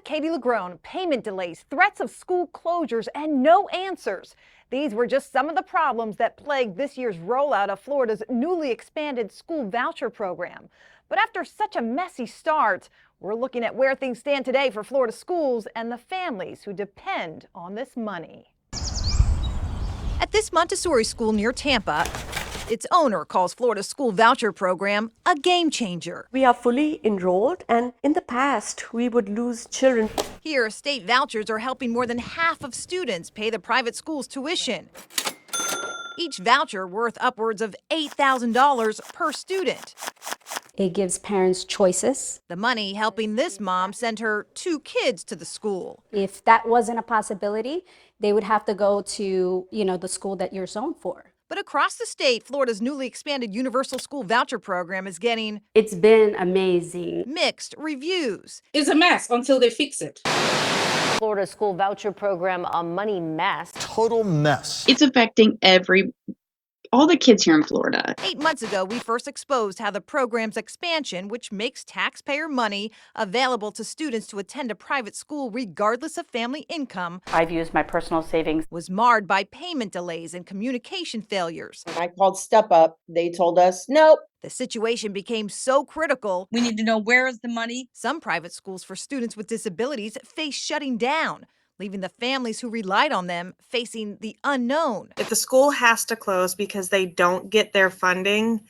Katie LaGrone, payment delays, threats of school closures, and no answers. These were just some of the problems that plagued this year's rollout of Florida's newly expanded school voucher program. But after such a messy start, we're looking at where things stand today for Florida schools and the families who depend on this money. At this Montessori school near Tampa, its owner calls Florida's school voucher program a game changer. We are fully enrolled, and in the past, we would lose children. Here, state vouchers are helping more than half of students pay the private school's tuition. Each voucher worth upwards of $8,000 per student. It gives parents choices. The money helping this mom send her 2 kids to the school. If that wasn't a possibility, they would have to go to, the school that you're zoned for. But across the state, Florida's newly expanded universal school voucher program is getting It's been amazing. mixed reviews. It's a mess until they fix it. Florida school voucher program, a money mess. Total mess. It's affecting all the kids here in Florida. 8 months ago, we first exposed how the program's expansion, which makes taxpayer money available to students to attend a private school regardless of family income, I've used my personal savings. was marred by payment delays and communication failures. When I called Step Up, they told us, nope. The situation became so critical, We need to know where is the money. some private schools for students with disabilities face shutting down, leaving the families who relied on them facing the unknown. If the school has to close because they don't get their funding,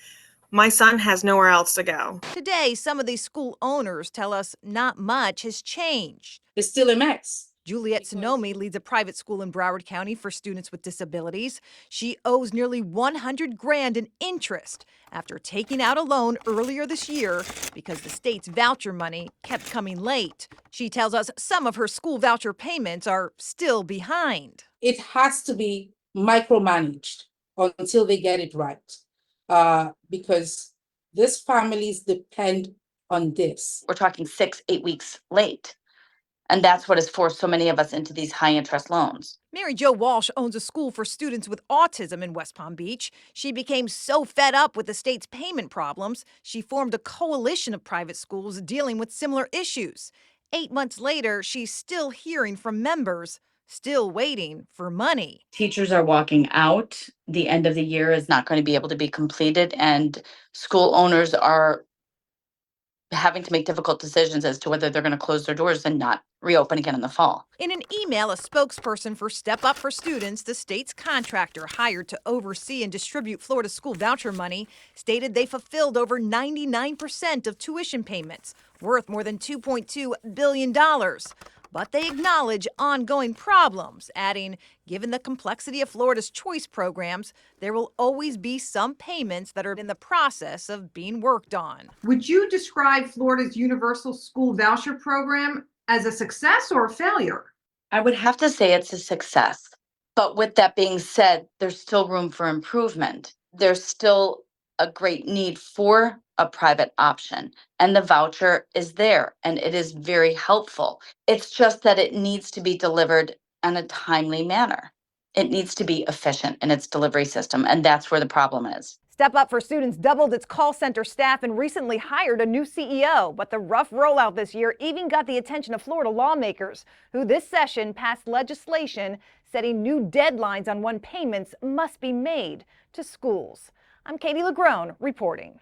my son has nowhere else to go. Today, some of these school owners tell us not much has changed. It's still a mess. Juliet Sonomi leads a private school in Broward County for students with disabilities. She owes nearly $100,000 in interest after taking out a loan earlier this year because the state's voucher money kept coming late. She tells us some of her school voucher payments are still behind. It has to be micromanaged until they get it right. Because these families depend on this. We're talking 6-8 weeks late. And that's what has forced so many of us into these high interest loans. Mary Jo Walsh owns a school for students with autism in West Palm Beach. She became so fed up with the state's payment problems, she formed a coalition of private schools dealing with similar issues. 8 months later, she's still hearing from members, still waiting for money. Teachers are walking out. The end of the year is not going to be able to be completed, and school owners are having to make difficult decisions as to whether they're going to close their doors and not reopen again in the fall. In an email, a spokesperson for Step Up for Students, the state's contractor hired to oversee and distribute Florida school voucher money, stated they fulfilled over 99% of tuition payments, worth more than $2.2 billion. But they acknowledge ongoing problems, adding, given the complexity of Florida's choice programs, there will always be some payments that are in the process of being worked on. Would you describe Florida's universal school voucher program as a success or a failure? I would have to say it's a success. But with that being said, there's still room for improvement. There's still a great need for a private option, and the voucher is there, and it is very helpful. It's just that it needs to be delivered in a timely manner. It needs to be efficient in its delivery system, and that's where the problem is. Step Up for Students doubled its call center staff and recently hired a new CEO. But the rough rollout this year even got the attention of Florida lawmakers, who this session passed legislation setting new deadlines on when payments must be made to schools. I'm Katie LaGrone reporting.